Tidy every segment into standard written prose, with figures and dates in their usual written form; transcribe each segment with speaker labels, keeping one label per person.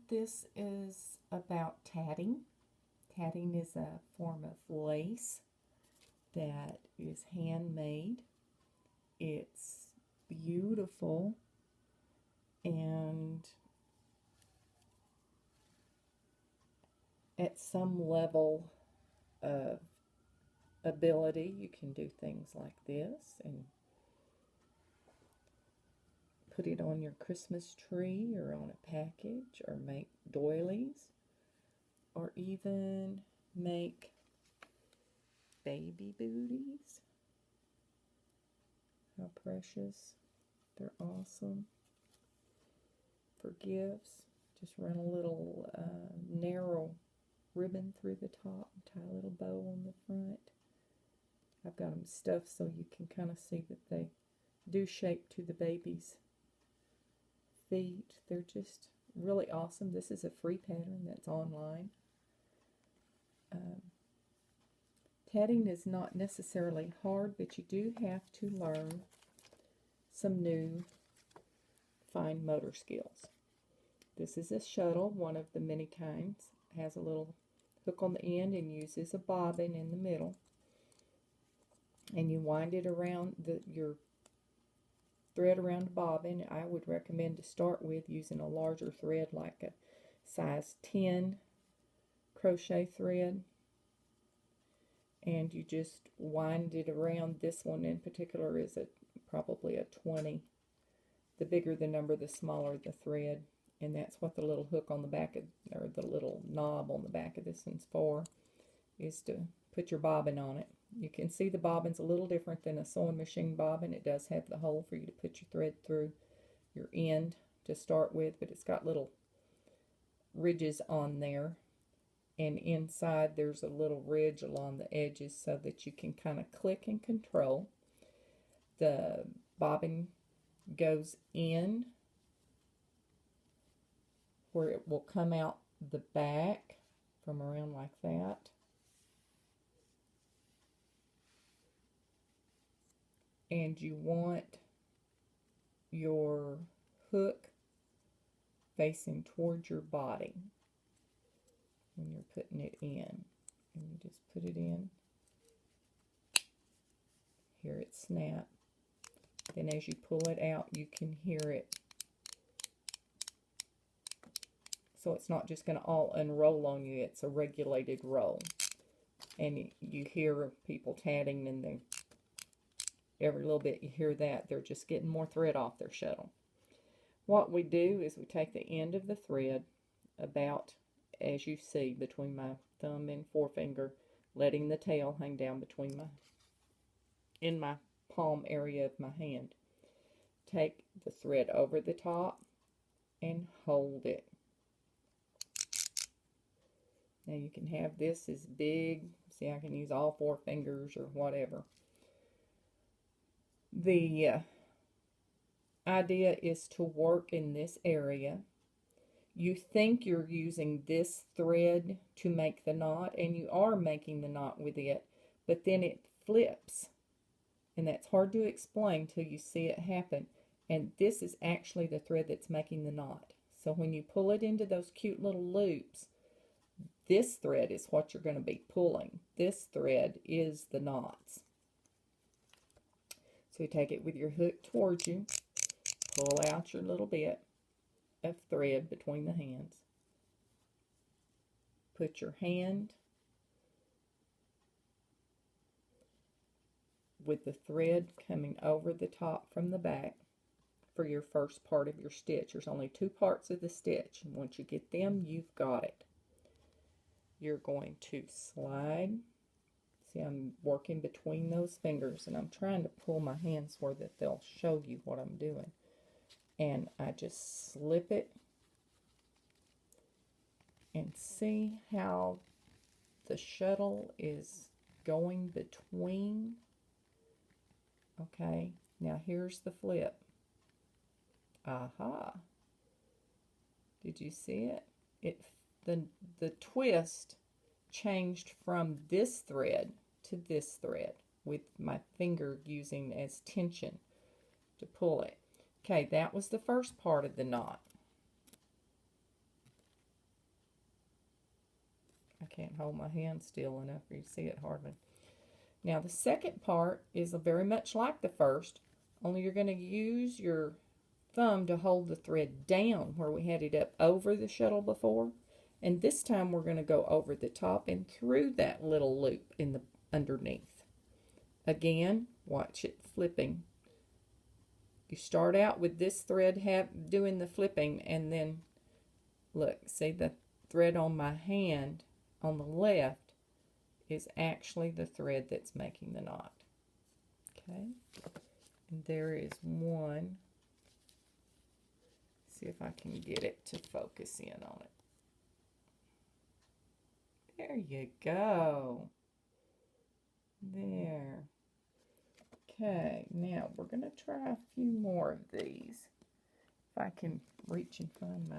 Speaker 1: This is about tatting. Tatting is a form of lace that is handmade. It's beautiful and at some level of ability you can do things like this and put it on your Christmas tree or on a package or make doilies or even make baby booties. How precious. They're awesome. For gifts, just run a little narrow ribbon through the top and tie a little bow on the front. I've got them stuffed so you can kind of see that they do shape to the baby's feet. They're just really awesome. This is a free pattern that's online. Tatting is not necessarily hard, but you do have to learn some new fine motor skills. This is a shuttle, one of the many kinds. It has a little hook on the end and uses a bobbin in the middle. And you wind it around your thread around the bobbin. I would recommend to start with using a larger thread like a size 10 crochet thread. And you just wind it around. This one in particular is probably a 20. The bigger the number, the smaller the thread. And that's what the little hook on the back of, or the little knob on the back of this one's for, is to put your bobbin on it. You can see the bobbin's a little different than a sewing machine bobbin. It does have the hole for you to put your thread through your end to start with, but it's got little ridges on there. And inside there's a little ridge along the edges so that you can kind of click and control. The bobbin goes in where it will come out the back from around like that. And you want your hook facing towards your body when you're putting it in. And you just put it in. Hear it snap. Then as you pull it out, you can hear it. So it's not just going to all unroll on you. It's a regulated roll. And you hear people tatting, and every little bit you hear that. They're just getting more thread off their shuttle. What we do is we take the end of the thread, about as you see between my thumb and forefinger, letting the tail hang down between in my palm area of my hand. Take the thread over the top and hold it. Now you can have this as big. See, I can use all 4 fingers or whatever. The idea is to work in this area. You think you're using this thread to make the knot, and you are making the knot with it, but then it flips. And that's hard to explain till you see it happen. And this is actually the thread that's making the knot. So when you pull it into those cute little loops, this thread is what you're going to be pulling. This thread is the knots. So you take it with your hook towards you, pull out your little bit of thread between the hands. Put your hand with the thread coming over the top from the back for your first part of your stitch. There's only 2 parts of the stitch, and once you get them, you've got it. You're going to slide. See, I'm working between those fingers, and I'm trying to pull my hands where that they'll show you what I'm doing. And I just slip it, and see how the shuttle is going between. Okay, now here's the flip. Aha! Did you see it? The twist changed from this thread to this thread with my finger using as tension to pull it. Okay, that was the first part of the knot. can't hold my hand still enough for you to see it hardly. Now the second part is very much like the first, only you're going to use your thumb to hold the thread down where we had it up over the shuttle before. And this time we're going to go over the top and through that little loop in the underneath. Again, watch it flipping. You start out with this thread doing the flipping, and then look, see the thread on my hand on the left is actually the thread that's making the knot. Okay, and there is one. See if I can get it to focus in on it. There you go. There. Okay, now we're going to try a few more of these. If I can reach and find my...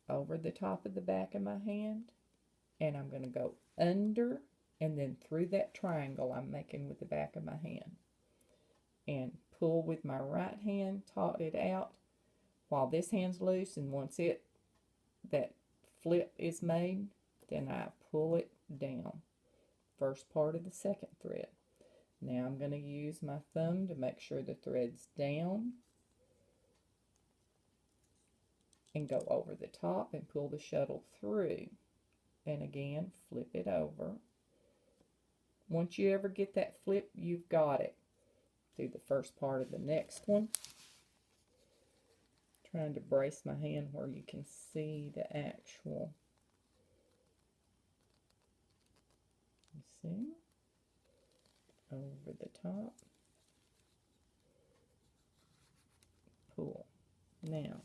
Speaker 1: Over the top of the back of my hand. And I'm going to go under and then through that triangle I'm making with the back of my hand. And pull with my right hand, taut it out while this hand's loose, and once that flip is made, then I pull it down. First part of the second thread. Now I'm going to use my thumb to make sure the thread's down and go over the top and pull the shuttle through. And again, flip it over. Once you ever get that flip, you've got it. Do the first part of the next one. Trying to brace my hand where you can see the actual. You see? Over the top. Pull. Now,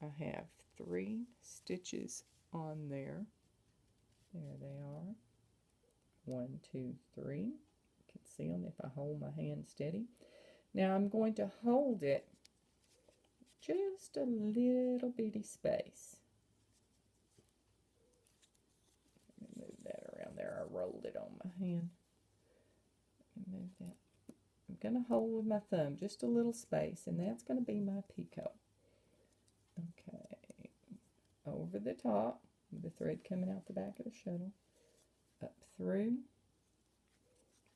Speaker 1: I have 3 stitches on there. There they are. 1, 2, 3. You can see them if I hold my hand steady. Now I'm going to hold it just a little bitty space. Let me move that around there. I rolled it on my hand. Let me move that. I'm going to hold with my thumb just a little space, and that's going to be my picot. Okay, over the top, with the thread coming out the back of the shuttle, up through,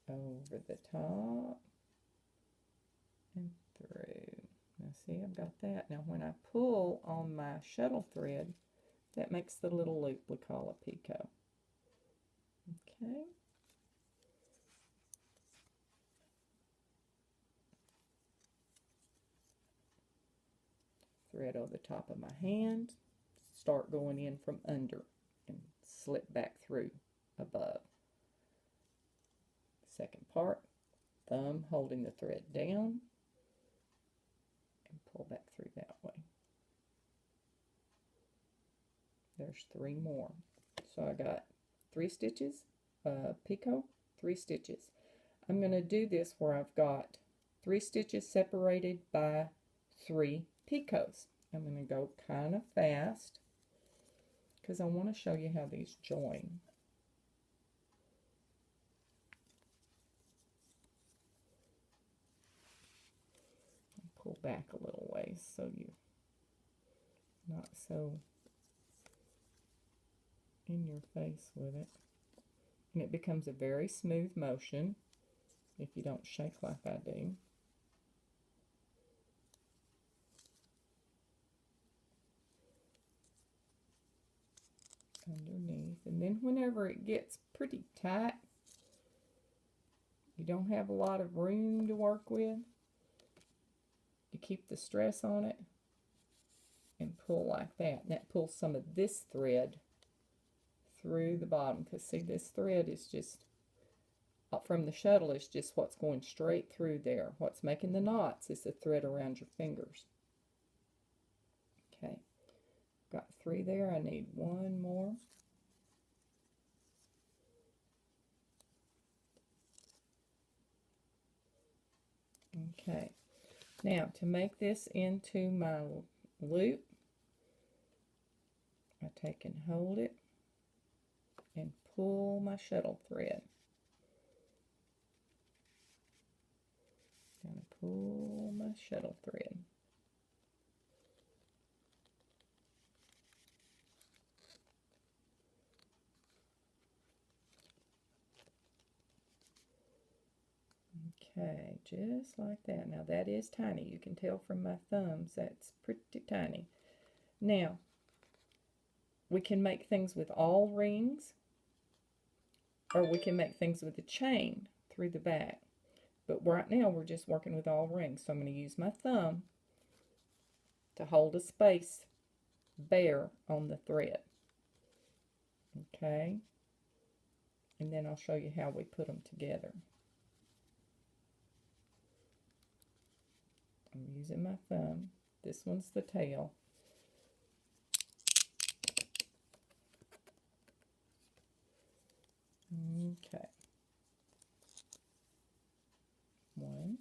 Speaker 1: over the top, and through. Now see, I've got that. Now when I pull on my shuttle thread, that makes the little loop we call a picot. Okay. Thread over the top of my hand, start going in from under and slip back through above. Second part, thumb holding the thread down and pull back through that way. There's 3 more. So I got 3 stitches, picot, 3 stitches. I'm going to do this where I've got 3 stitches separated by 3 picots. I'm going to go kind of fast because I want to show you how these join. Pull back a little ways so you're not so in your face with it. And it becomes a very smooth motion if you don't shake like I do. Underneath, and then whenever it gets pretty tight, you don't have a lot of room to work with, you keep the stress on it and pull like that, and that pulls some of this thread through the bottom, because see, this thread is just from the shuttle is just what's going straight through there. What's making the knots is the thread around your fingers. Okay, got 3 there. I need 1 more. Okay, now to make this into my loop, I take and hold it and pull my shuttle thread. I'm going to pull my shuttle thread. Okay, just like that. Now that is tiny. You can tell from my thumbs that's pretty tiny. Now, we can make things with all rings, or we can make things with a chain through the back. But right now we're just working with all rings. So I'm going to use my thumb to hold a space bare on the thread. Okay? And then I'll show you how we put them together. I'm using my thumb. This one's the tail. Okay. 1,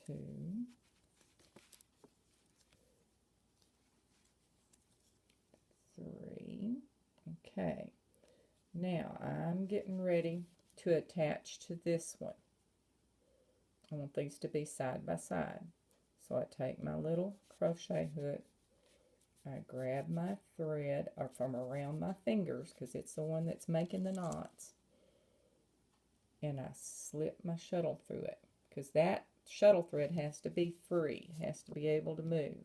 Speaker 1: 2, 3. Okay. Now I'm getting ready to attach to this one. I want these to be side by side. So I take my little crochet hook, I grab my thread or from around my fingers because it's the one that's making the knots, and I slip my shuttle through it because that shuttle thread has to be free, has to be able to move.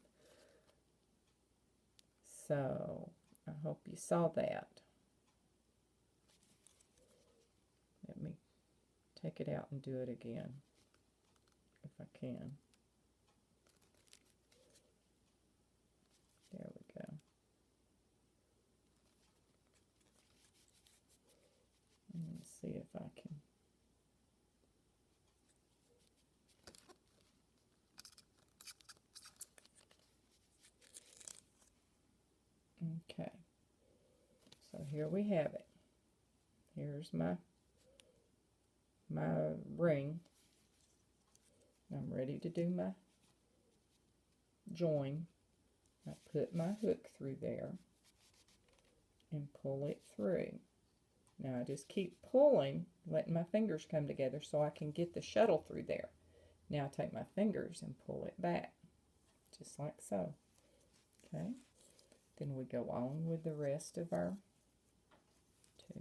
Speaker 1: So I hope you saw that. Let me take it out and do it again if I can. There we go. Let's see if I can. Okay. So here we have it. Here's my ring. I'm ready to do my join. I put my hook through there and pull it through. Now I just keep pulling, letting my fingers come together so I can get the shuttle through there. Now I take my fingers and pull it back, just like so. Okay, then we go on with the rest of our 2,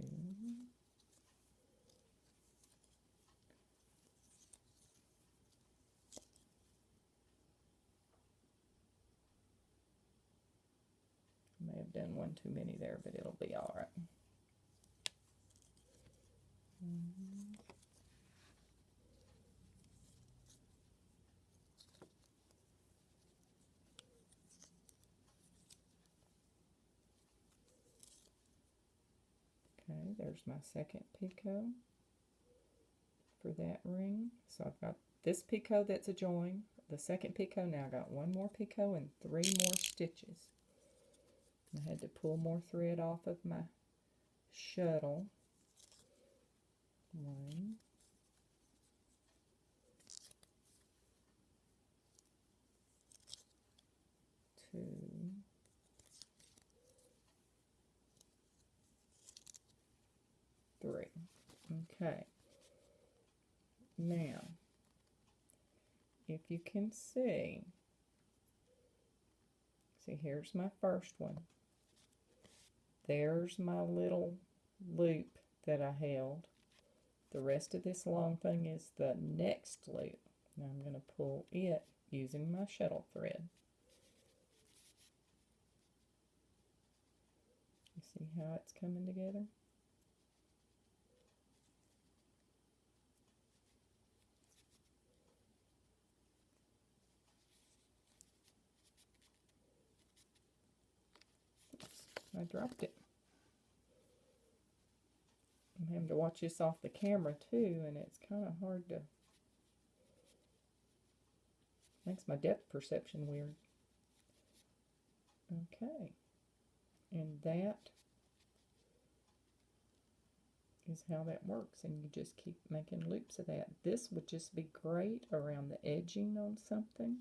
Speaker 1: may have done one too many there, but it'll be all right. Okay, there's my second picot for that ring. So I've got this picot that's a join, the second picot. Now I got 1 more picot and 3 more stitches. I had to pull more thread off of my shuttle. 1, 2, 3. Okay. Now, if you can see here's my first one. There's my little loop that I held. The rest of this long thing is the next loop. Now I'm going to pull it using my shuttle thread. You see how it's coming together? I dropped it. I'm having to watch this off the camera too, and it's kind of hard to, makes my depth perception weird. Okay, and that is how that works, and you just keep making loops of that. This would just be great around the edging on something.